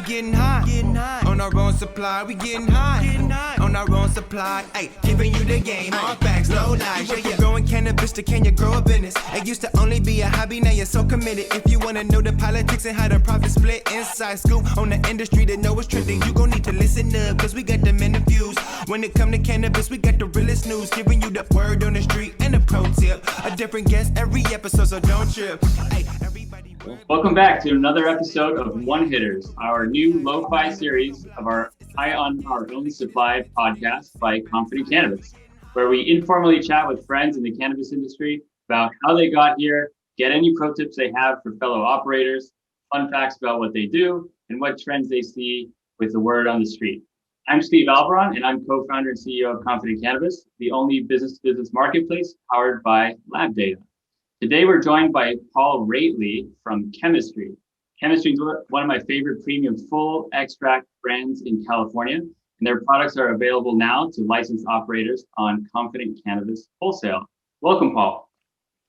getting high on our own supply. We getting high on our own supply. Hey, giving you the game, all facts, no lies. Yeah, you're growing cannabis to can you grow a business? It used to only be a hobby, now you're so committed. If you wanna know the politics and how the profit split, inside scoop on the industry that know what's trending, you gon' need to listen up, cause we got them in the views. When it come to cannabis, we got the realest news, giving you the word on the street and a pro tip. A different guest every episode, so don't trip. Hey, everybody. Welcome back to another episode of One Hitters, our new lo-fi series of our High on Our Own Supply podcast by Confident Cannabis, where we informally chat with friends in the cannabis industry about how they got here, get any pro tips they have for fellow operators, fun facts about what they do, and what trends they see with the word on the street. I'm Steve Albarran, and I'm co-founder and CEO of Confident Cannabis, the only business-to-business marketplace powered by lab data. Today, we're joined by Paul Roethle from Chemistry. Chemistry is one of my favorite premium full extract brands in California, and their products are available now to licensed operators on Confident Cannabis Wholesale. Welcome, Paul.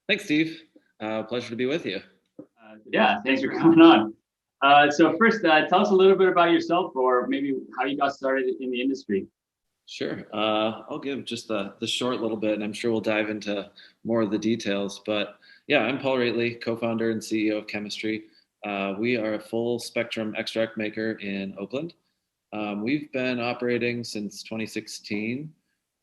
Thanks, Steve. Pleasure to be with you. Yeah, thanks for coming on. So first, tell us a little bit about yourself, or maybe how you got started in the industry. Sure. I'll give just the short little bit, and I'm sure we'll dive into more of the details. But yeah, I'm Paul Roethle, co-founder and CEO of Chemistry. We are a full spectrum extract maker in Oakland. We've been operating since 2016,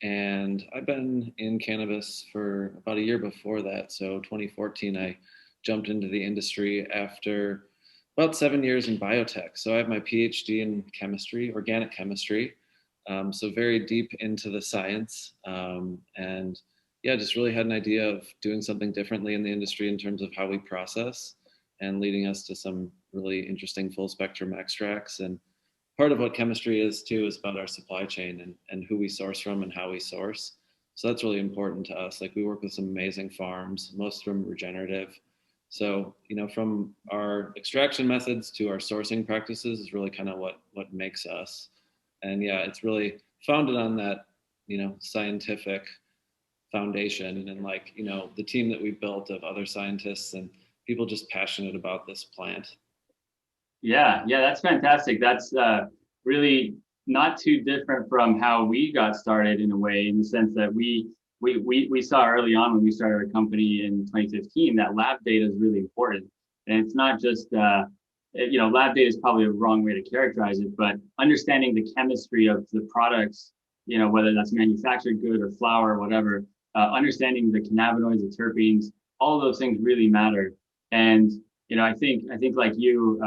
and I've been in cannabis for about a year before that. So 2014, I jumped into the industry after about 7 years in biotech. So I have my PhD in chemistry, organic chemistry. So very deep into the science, and yeah, just really had an idea of doing something differently in the industry in terms of how we process, and leading us to some really interesting full spectrum extracts. And part of what chemistry is too is about our supply chain and who we source from and how we source. So that's really important to us. Like, we work with some amazing farms, most of them regenerative. So, from our extraction methods to our sourcing practices is really kind of what makes us. And yeah, it's really founded on that, scientific foundation, and the team that we built of other scientists and people just passionate about this plant. Yeah, that's fantastic. That's really not too different from how we got started in a way, in the sense that we saw early on when we started our company in 2015 that lab data is really important. And it's not just lab data is probably a wrong way to characterize it, but understanding the chemistry of the products, whether that's manufactured good or flower or whatever, understanding the cannabinoids, the terpenes, all of those things really matter. And, I think like you,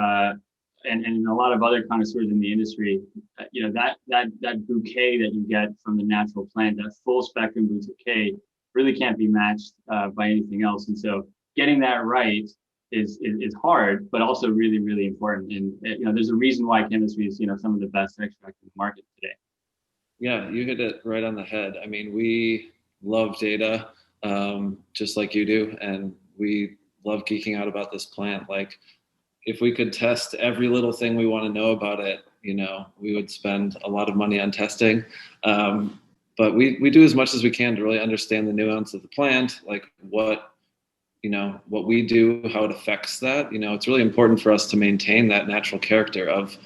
and a lot of other connoisseurs in the industry, that bouquet that you get from the natural plant, that full spectrum bouquet, really can't be matched by anything else. And so getting that right is hard, but also really, really important. And there's a reason why chemistry is some of the best extract in the market today. Yeah, you hit it right on the head. I mean, we love data, just like you do, and we love geeking out about this plant. Like, if we could test every little thing we want to know about it, we would spend a lot of money on testing. But we do as much as we can to really understand the nuance of the plant, like what we do, how it affects that. It's really important for us to maintain that natural character of,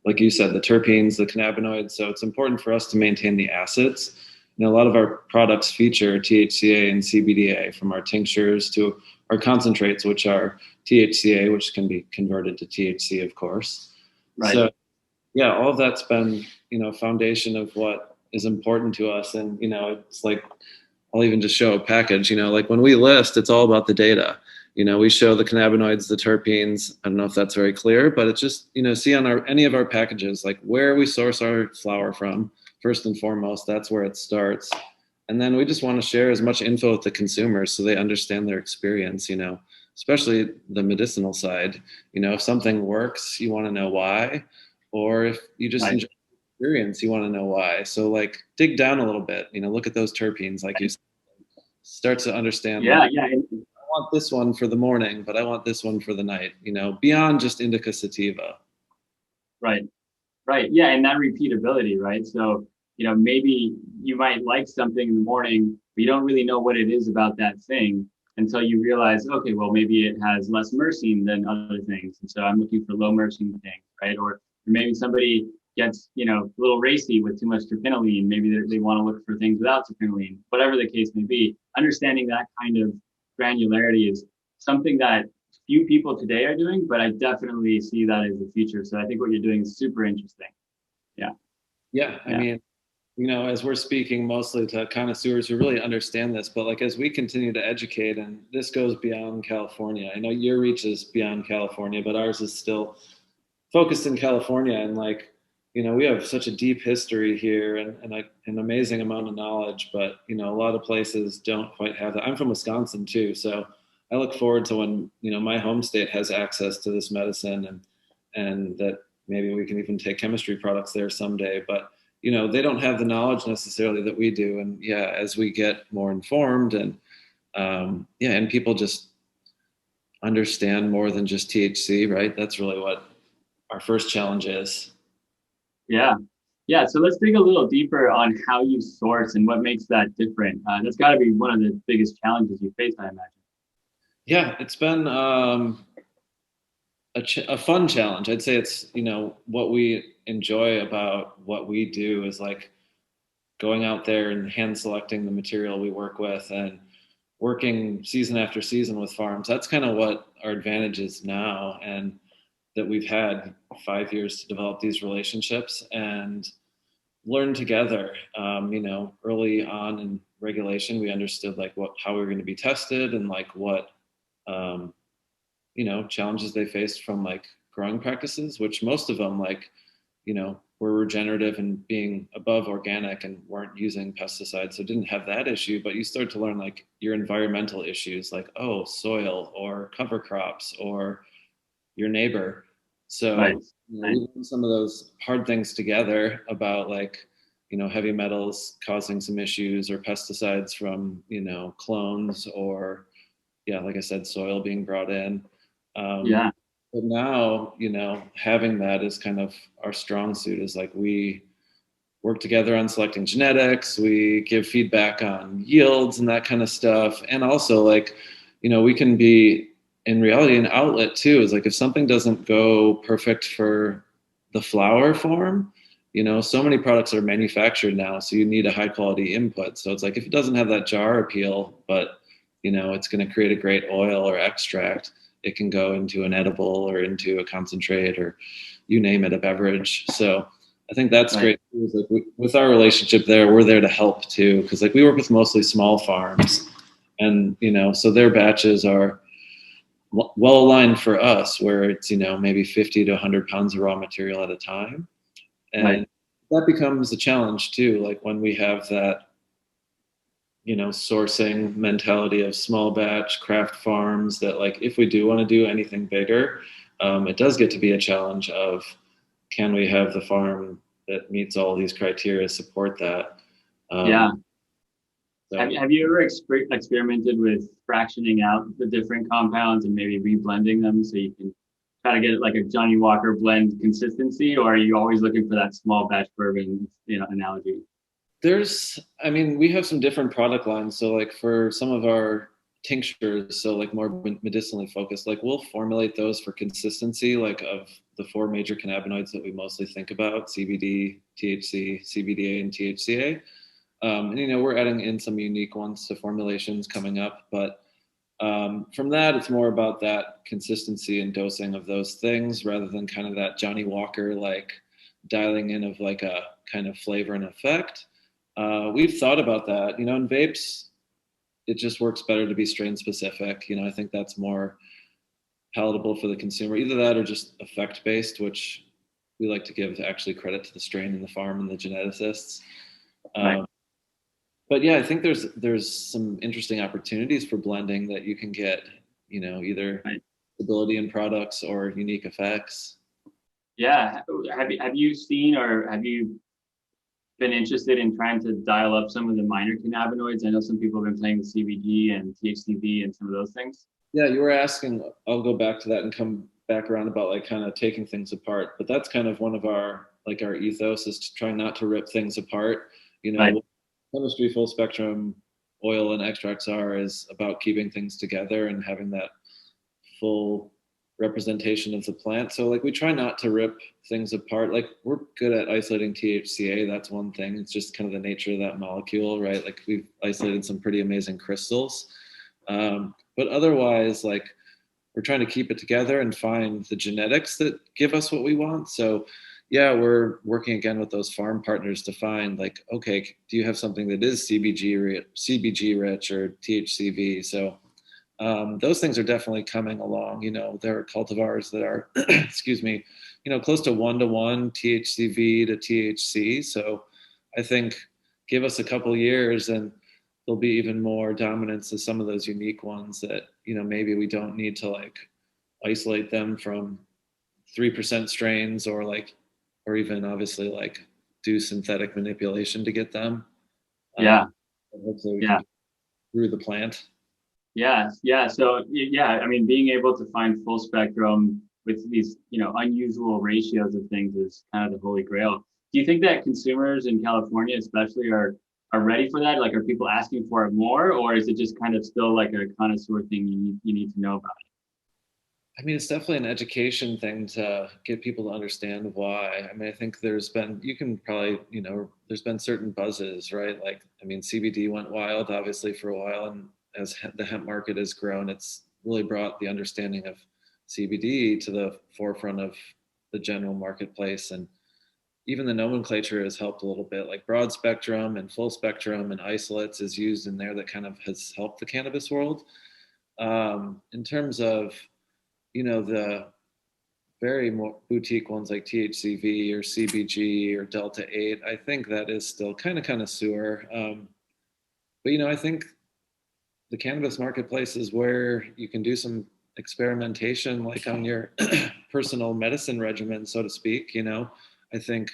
like you said, the terpenes, the cannabinoids. So it's important for us to maintain the acids. A lot of our products feature THCA and CBDA, from our tinctures to our concentrates, which are THCA, which can be converted to THC, of course. Right. So yeah, all of that's been, foundation of what is important to us. And, it's like, I'll even just show a package, like when we list, it's all about the data. We show the cannabinoids, the terpenes. I don't know if that's very clear, but it's just, see on any of our packages, like where we source our flower from, first and foremost, that's where it starts. And then we just want to share as much info with the consumers so they understand their experience, especially the medicinal side. If something works, you want to know why, or if you just enjoy the experience, you want to know why. So dig down a little bit, look at those terpenes, like you said, start to understand. Yeah. I want this one for the morning, but I want this one for the night, beyond just indica sativa. Right. Yeah. And that repeatability, right? So, maybe you might like something in the morning, but you don't really know what it is about that thing until you realize, okay, well, maybe it has less myrcene than other things. And so I'm looking for low myrcene things, right? Or maybe somebody gets, a little racy with too much terpenoline. Maybe they want to look for things without terpenoline, whatever the case may be. Understanding that kind of granularity is something that few people today are doing, but I definitely see that as the future. So I think what you're doing is super interesting. Yeah. Yeah. I mean, as we're speaking mostly to connoisseurs who really understand this, but like as we continue to educate, and this goes beyond California, I know your reach is beyond California, but ours is still focused in California. And like, we have such a deep history here and an amazing amount of knowledge, but a lot of places don't quite have that. I'm from Wisconsin too, so I look forward to when my home state has access to this medicine, and that maybe we can even take chemistry products there someday. But they don't have the knowledge necessarily that we do. And yeah, as we get more informed and and people just understand more than just THC, right? That's really what our first challenge is. Yeah. Yeah. So let's dig a little deeper on how you source and what makes that different. That's got to be one of the biggest challenges you face, I imagine. Yeah, it's been a fun challenge. I'd say it's, what we enjoy about what we do is like going out there and hand selecting the material we work with and working season after season with farms. That's kind of what our advantage is now, and that we've had 5 years to develop these relationships and learn together. Early on in regulation, we understood like how we were going to be tested and like what challenges they faced from like growing practices, which most of them were regenerative and being above organic and weren't using pesticides, so didn't have that issue. But you start to learn like your environmental issues, like soil or cover crops or your neighbor. So Right. we learned some of those hard things together about like heavy metals causing some issues, or pesticides from clones, or like I said, soil being brought in. Yeah. But now, having that is kind of our strong suit. Is like we work together on selecting genetics, we give feedback on yields and that kind of stuff. And also like, we can be in reality an outlet too. Is like if something doesn't go perfect for the flower form, so many products are manufactured now, so you need a high quality input. So it's like if it doesn't have that jar appeal, but it's going to create a great oil or extract, it can go into an edible or into a concentrate, or you name it, a beverage. So I think that's great. Like with our relationship there, we're there to help too, because like we work with mostly small farms, and so their batches are well aligned for us, where it's maybe 50 to 100 pounds of raw material at a time, and that becomes a challenge too. Like when we have that sourcing mentality of small batch craft farms, that like if we do want to do anything bigger, it does get to be a challenge of, can we have the farm that meets all these criteria support that? So. Have you ever experimented with fractioning out the different compounds and maybe reblending them so you can try to get like a Johnny Walker blend consistency, or are you always looking for that small batch bourbon analogy? We have some different product lines. So like for some of our tinctures, so like more medicinally focused, like we'll formulate those for consistency, like of the 4 major cannabinoids that we mostly think about: CBD, THC, CBDA, and THCA. And we're adding in some unique ones to formulations coming up, but from that, it's more about that consistency and dosing of those things, rather than kind of that Johnny Walker like dialing in of like a kind of flavor and effect. We've thought about that. In vapes, it just works better to be strain specific. I think that's more palatable for the consumer. Either that or just effect based, which we like to give actually credit to the strain and the farm and the geneticists. But yeah, I think there's some interesting opportunities for blending that you can get, either stability in products or unique effects. Yeah. Have you seen, or have you been interested in trying to dial up some of the minor cannabinoids? I know some people have been playing with CBG and THCV and some of those things. Yeah, you were asking, I'll go back to that and come back around about like kind of taking things apart. But that's kind of one of our ethos, is to try not to rip things apart. Chemistry full spectrum oil and extracts is about keeping things together and having that full representation of the plant. So like we try not to rip things apart. Like we're good at isolating THCA. That's one thing. It's just kind of the nature of that molecule, right? Like we've isolated some pretty amazing crystals. But otherwise, like we're trying to keep it together and find the genetics that give us what we want. So yeah, we're working again with those farm partners to find like, okay, do you have something that is CBG rich or THCV? So those things are definitely coming along. You know, there are cultivars that are, excuse me, you know, close to 1-to-1 THCV to THC. So I think give us a couple years and there'll be even more dominance of some of those unique ones that, you know, maybe we don't need to like isolate them from 3% strains or like, or even obviously like do synthetic manipulation to get them. Yeah. Hopefully we Yeah. can through the plant. Yeah. Yeah. So yeah, I mean, being able to find full spectrum with these, you know, unusual ratios of things is kind of the holy grail. Do you think that consumers in California especially are ready for that? Like, are people asking for it more, or is it just kind of still like a connoisseur thing you need to know about? I mean, it's definitely an education thing to get people to understand why. I mean, I think there's been, you can probably, you know, there's been certain buzzes, right? Like, I mean, CBD went wild, obviously, for a while. And as the hemp market has grown, it's really brought the understanding of CBD to the forefront of the general marketplace. And even the nomenclature has helped a little bit, like broad spectrum and full spectrum and isolates is used in there that kind of has helped the cannabis world. In terms of, you know, the very more boutique ones like THCV or CBG or Delta 8, I think that is still kind of connoisseur. But, you know, I think the cannabis marketplace is where you can do some experimentation, like on your personal medicine regimen, so to speak. You know, I think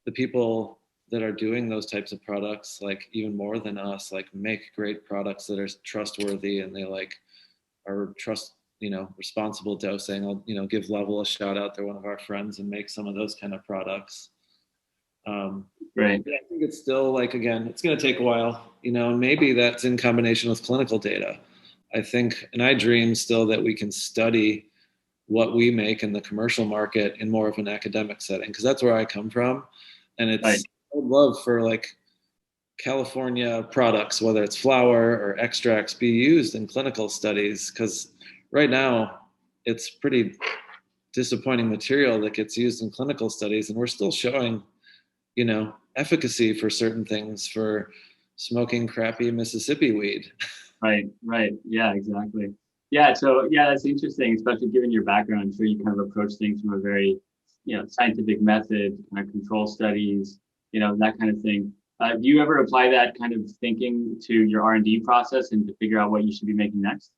the people that are doing those types of products, like even more than us, like make great products that are trustworthy and they like are you know, responsible dosing. I'll, you know, give Level a shout out. They're one of our friends and make some of those kind of products. Right. I think it's still like, again, it's going to take a while, you know, and maybe that's in combination with clinical data. I think, and I dream still that we can study what we make in the commercial market in more of an academic setting, because that's where I come from. And it's, Right. I would love for like California products, whether it's flower or extracts, be used in clinical studies, because right now it's pretty disappointing material that gets used in clinical studies, and we're still showing, you know, efficacy for certain things for smoking crappy Mississippi weed. Right. Right. Yeah, exactly. Yeah. So yeah, that's interesting, especially given your background. I'm sure you kind of approach things from a very, you know, scientific method, kind of control studies, you know, that kind of thing. Do you ever apply that kind of thinking to your R&D process and to figure out what you should be making next?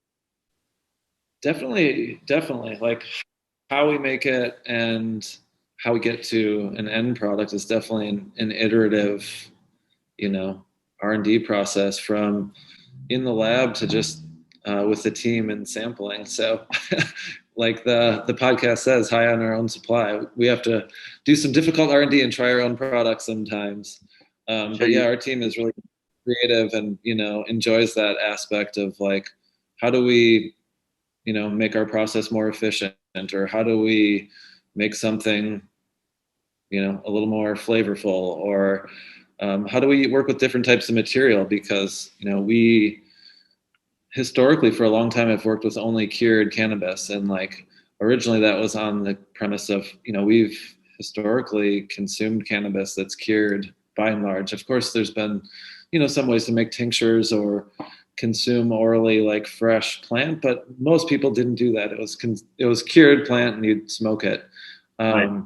Definitely. Like how we make it and how we get to an end product is definitely an iterative, you know, R&D process from in the lab to just with the team and sampling. So like the podcast says, high on our own supply. We have to do some difficult R&D and try our own products sometimes. But yeah, our team is really creative and, you know, enjoys that aspect of like, how do we, you know, make our process more efficient, or how do we make something, you know, a little more flavorful, or how do we work with different types of material? Because, you know, we historically for a long time have worked with only cured cannabis, and like originally that was on the premise of, you know, we've historically consumed cannabis that's cured by and large. Of course, there's been, you know, some ways to make tinctures or consume orally like fresh plant, but most people didn't do that. It was cured plant and you'd smoke it. Right.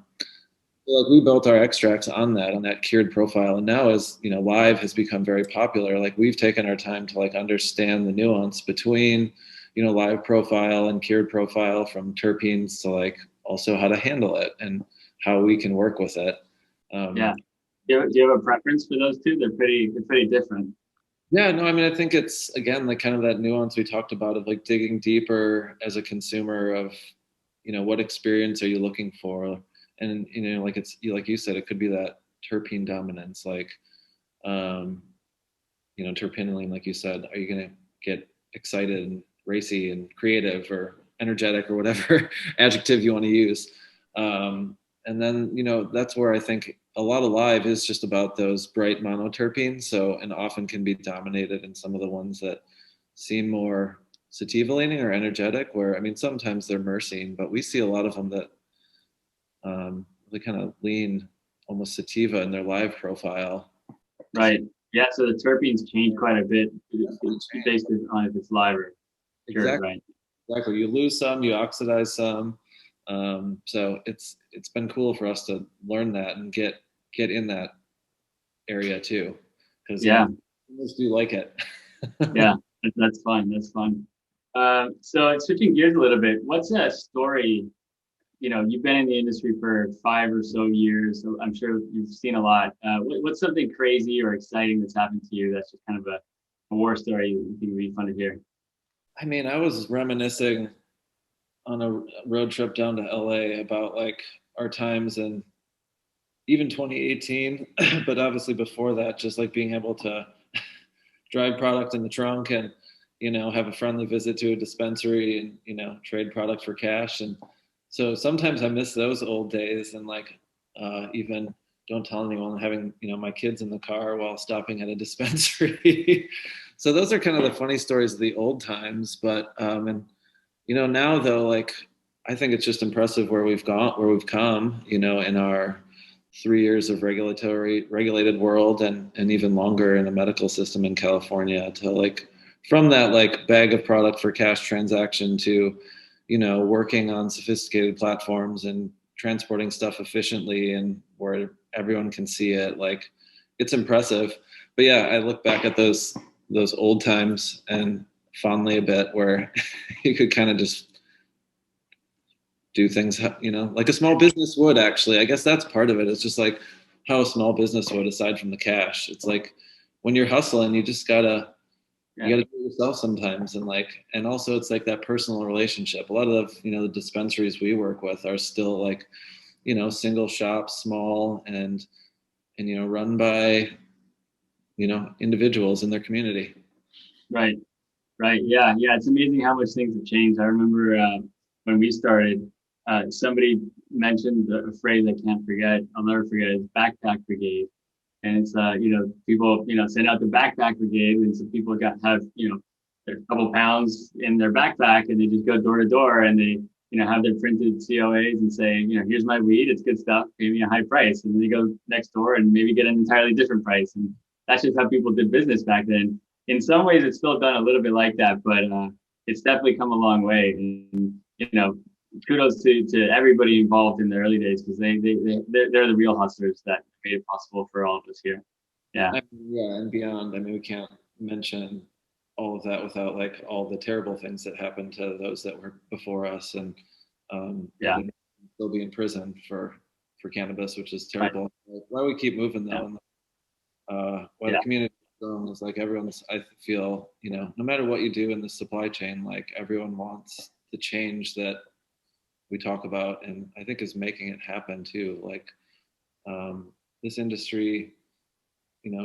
Like we built our extracts on that cured profile, and now as you know, live has become very popular. Like we've taken our time to like understand the nuance between, you know, live profile and cured profile, from terpenes to like also how to handle it and how we can work with it. Yeah. Do you have a preference for those two? They're pretty different. Yeah, no, I mean, I think it's again like kind of that nuance we talked about of like digging deeper as a consumer of, you know, what experience are you looking for, and you know, like it's like you said, it could be that terpene dominance, like, you know, terpinolene, like you said, are you going to get excited and racy and creative, or energetic or whatever adjective you want to use. And then, that's where I think a lot of live is just about those bright monoterpenes. So, and often can be dominated in some of the ones that seem more sativa leaning or energetic, where, I mean, sometimes they're myrcene, but we see a lot of them that they kind of lean almost sativa in their live profile. Right. Yeah. So the terpenes change quite a bit based on if it's live or pure, Exactly. right? Exactly. You lose some, you oxidize some. So it's been cool for us to learn that and get in that area too, because consumers do like it. Yeah, that's fun. That's fun. So switching gears a little bit, what's a story? You've been in the industry for 5 or so years, so I'm sure you've seen a lot. What's something crazy or exciting that's happened to you that's just kind of a war story you think would be fun to hear? I mean, I was reminiscing on a road trip down to LA about like our times in even 2018, but obviously before that, just like being able to drive product in the trunk and, have a friendly visit to a dispensary and, trade product for cash. And so sometimes I miss those old days and like even don't tell anyone having, my kids in the car while stopping at a dispensary. So those are kind of the funny stories of the old times. But, and, now though, like, I think it's just impressive where we've come, in our 3 years of regulated world and even longer in the medical system in California to like, from that like bag of product for cash transaction to, working on sophisticated platforms and transporting stuff efficiently and where everyone can see it. Like, it's impressive. But yeah, I look back at those old times and fondly a bit where you could kind of just do things, like a small business would actually. I guess that's part of it. It's just like how a small business would, aside from the cash. It's like when you're hustling, you just gotta you gotta do it yourself sometimes. And also it's like that personal relationship. A lot of the dispensaries we work with are still like, single shops, small and run by, individuals in their community. Right. Right. Yeah. Yeah. It's amazing how much things have changed. I remember when we started, somebody mentioned a phrase I can't forget. I'll never forget it. It's backpack brigade. And it's, people, send out the backpack brigade. And so people have, a couple pounds in their backpack and they just go door to door and they, have their printed COAs and say, here's my weed. It's good stuff. Pay me a high price. And then they go next door and maybe get an entirely different price. And that's just how people did business back then. In some ways, it's still done a little bit like that, but it's definitely come a long way. And kudos to everybody involved in the early days because they're the real hustlers that made it possible for all of us here. Yeah. Yeah, and beyond. I mean, we can't mention all of that without like all the terrible things that happened to those that were before us, and they'll be in prison for cannabis, which is terrible. Right. Why we keep moving though, and why the community is like everyone's. I feel no matter what you do in the supply chain, like everyone wants the change that we talk about, and I think is making it happen too. Like this industry,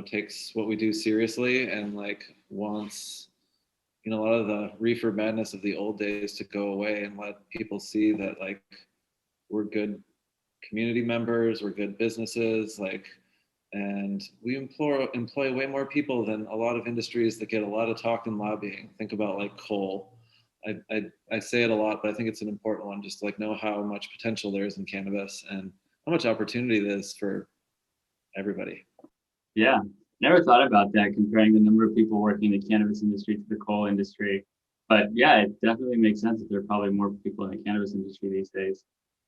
takes what we do seriously and like wants, a lot of the reefer madness of the old days to go away and let people see that like we're good community members, we're good businesses, like, and we employ way more people than a lot of industries that get a lot of talk and lobbying. Think about like coal. I say it a lot, but I think it's an important one just to like know how much potential there is in cannabis and how much opportunity there is for everybody. Yeah. Never thought about that, comparing the number of people working in the cannabis industry to the coal industry. But yeah, it definitely makes sense that there are probably more people in the cannabis industry these days.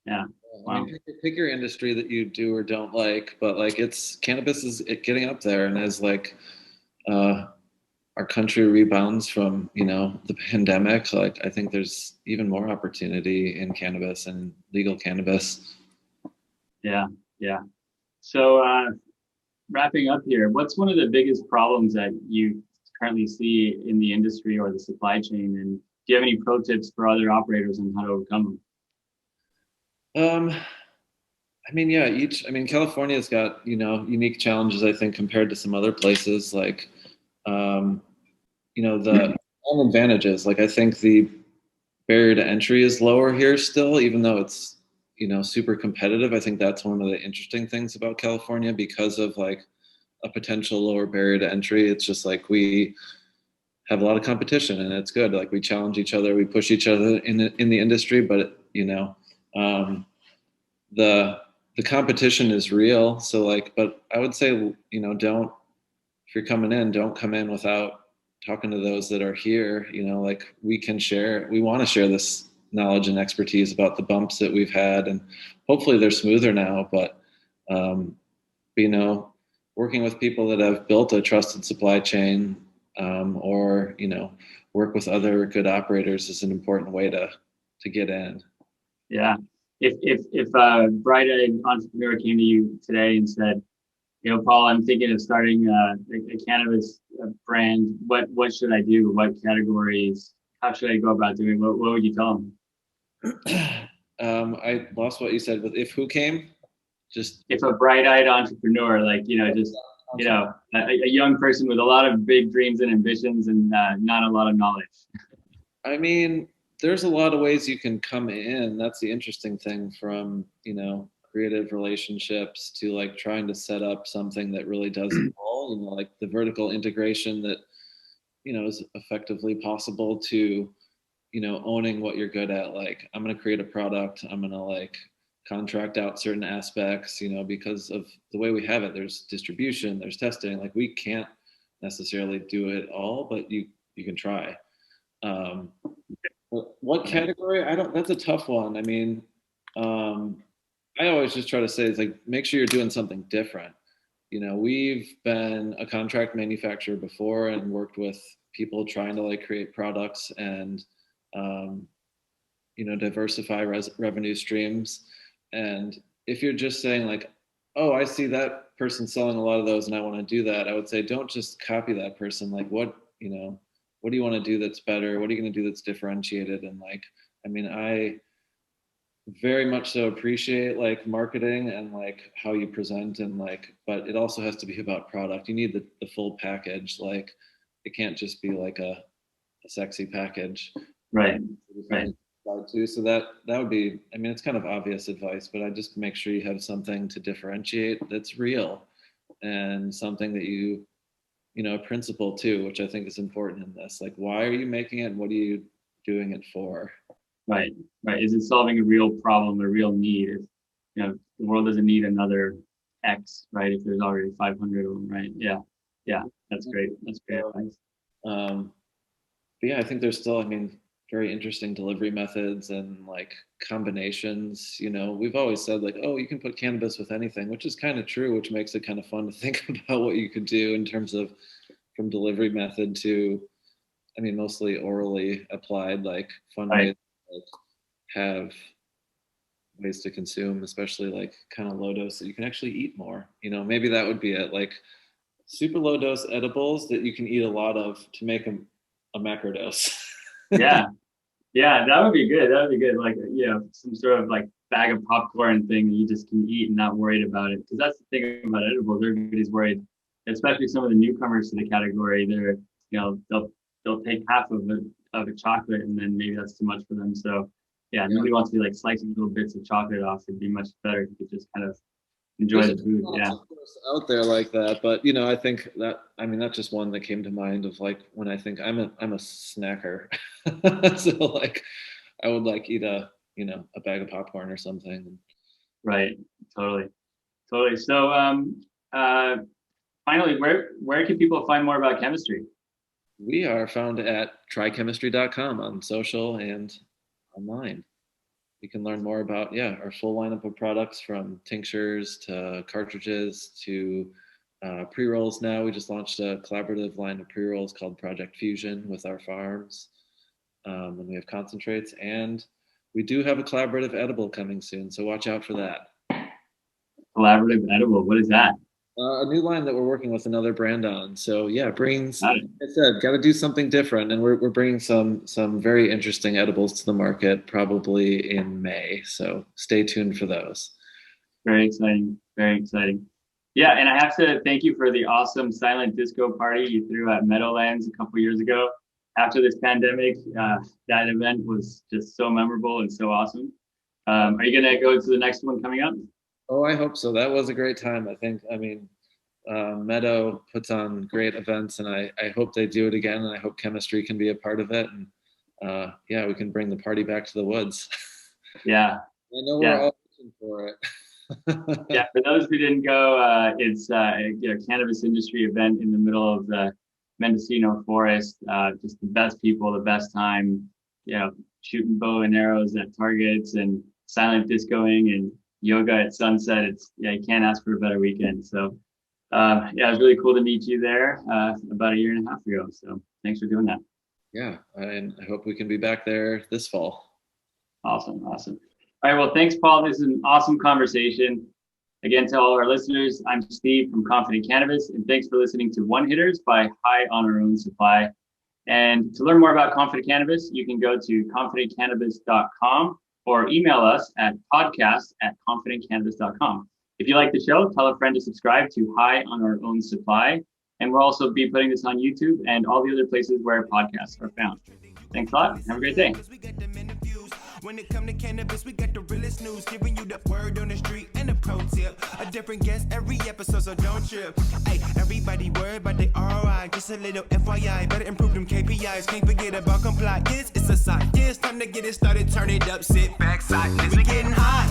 Yeah. Wow. I mean, pick your industry that you do or don't like, but like cannabis is getting up there, and as like our country rebounds from the pandemic, like I think there's even more opportunity in cannabis and legal cannabis. Yeah. So wrapping up here, what's one of the biggest problems that you currently see in the industry or the supply chain, and do you have any pro tips for other operators on how to overcome them? I mean, California's got unique challenges, I think, compared to some other places. Like the advantages. Like I think the barrier to entry is lower here still, even though it's, you know, super competitive. I think that's one of the interesting things about California because of like a potential lower barrier to entry. It's just like we have a lot of competition and it's good. Like we challenge each other, we push each other in the industry, but you know, the competition is real. So like, but I would say, you know, if you're coming in, don't come in without talking to those that are here. You know, like we want to share this knowledge and expertise about the bumps that we've had, and hopefully they're smoother now. But you know, working with people that have built a trusted supply chain, or you know, work with other good operators is an important way to get in. Yeah. If a bright-eyed entrepreneur came to you today and said, you know, Paul, I'm thinking of starting a cannabis brand. What should I do? What categories? How should I go about doing? What would you tell them? I lost what you said. With if who came, just if a bright-eyed entrepreneur, like just a young person with a lot of big dreams and ambitions and not a lot of knowledge. I mean, there's a lot of ways you can come in. That's the interesting thing, from, you know, creative relationships to like trying to set up something that really does it all, you know, like the vertical integration that, you know, is effectively possible to, you know, owning what you're good at. Like, I'm going to create a product. I'm going to like contract out certain aspects, you know, because of the way we have it. There's distribution, there's testing. Like, we can't necessarily do it all, but you can try. What category? That's a tough one. I mean, I always just try to say is like, make sure you're doing something different. You know, we've been a contract manufacturer before and worked with people trying to like create products and, you know, diversify revenue streams. And if you're just saying like, oh, I see that person selling a lot of those and I want to do that, I would say, don't just copy that person. Like, what do you want to do that's better? What are you going to do that's differentiated? And like, I mean, I very much so appreciate like marketing and like how you present, and like, but it also has to be about product. You need the full package. Like, it can't just be like a sexy package. Right. Too. So that would be, I mean, it's kind of obvious advice, but I just make sure you have something to differentiate that's real, and something that you know, a principle too, which I think is important in this. Like, why are you making it? And what are you doing it for? Right. Is it solving a real problem, a real need? If, you know, the world doesn't need another X, right? If there's already 500 of them, right? Yeah. That's great. That's great advice. But yeah, I think there's still, I mean, very interesting delivery methods and like combinations. You know, we've always said like, oh, you can put cannabis with anything, which is kind of true, which makes it kind of fun to think about what you could do in terms of from delivery method to, I mean, mostly orally applied, like fun ways to like, have ways to consume, especially like kind of low dose that you can actually eat more. You know, maybe that would be it, like super low dose edibles that you can eat a lot of to make a macro dose. Yeah, that would be good. That would be good. Like, you know, some sort of like bag of popcorn thing that you just can eat and not worried about it. Because that's the thing about edibles. Everybody's worried, especially some of the newcomers to the category. They're, you know, they'll take half of a chocolate and then maybe that's too much for them. So yeah, nobody wants to be like slicing little bits of chocolate off. It'd be much better if you could just kind of enjoy the food. Yeah. Out there like that, but you know, I think that, I mean, that's just one that came to mind of like when I think I'm a snacker. So like, I would like eat a bag of popcorn or something. Right. Totally. So finally, where can people find more about chemistry? We are found at trychemistry.com on social and online. You can learn more about our full lineup of products, from tinctures to cartridges to pre-rolls. Now we just launched a collaborative line of pre-rolls called Project Fusion with our farms, and we have concentrates, and we do have a collaborative edible coming soon, so watch out for that. Collaborative edible, what is that? A new line that we're working with another brand on. So yeah, brings, like I said, got to do something different, and we're bringing some very interesting edibles to the market probably in May. So stay tuned for those. Very exciting, very exciting. Yeah, and I have to thank you for the awesome silent disco party you threw at Meadowlands a couple years ago. after this pandemic, that event was just so memorable and so awesome. Are you going to go to the next one coming up? Oh, I hope so. That was a great time. I mean, Meadow puts on great events, and I hope they do it again, and I hope chemistry can be a part of it. And yeah, we can bring the party back to the woods. Yeah. I know we're all looking for it. Yeah, for those who didn't go, it's a cannabis industry event in the middle of the Mendocino forest. Just the best people, the best time, shooting bow and arrows at targets and silent discoing and yoga at sunset. You can't ask for a better weekend. So it was really cool to meet you there about 1.5 years ago. So thanks for doing that. Yeah, and I hope we can be back there this fall. Awesome. All right, well, thanks, Paul. This is an awesome conversation. Again, to all our listeners, I'm Steve from Confident Cannabis, and thanks for listening to One Hitters by High on Our Own Supply. And to learn more about Confident Cannabis, you can go to confidentcannabis.com or email us at podcast@confidentcannabis.com. If you like the show, tell a friend to subscribe to High on Our Own Supply. And we'll also be putting this on YouTube and all the other places where podcasts are found. Thanks a lot. Have a great day. When it come to cannabis, we got the realest news, giving you the word on the street and a pro tip. A different guest every episode, so don't trip. Hey, everybody worried about the ROI, just a little FYI. Better improve them KPIs, can't forget about compliance. It's a science, time to get it started, turn it up, sit back, silence. We getting high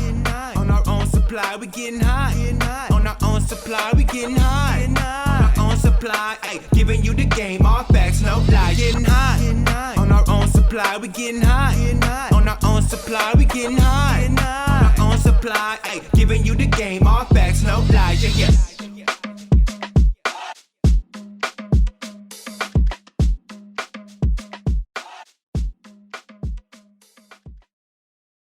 on our own supply, we getting high on our own supply, we getting high on our own supply. Hey, giving you the game, all facts, no lies. Getting high on our own supply, we getting high on our own supply, we getting high on our own supply. Ay, giving you the game, all facts, no lies. Yeah.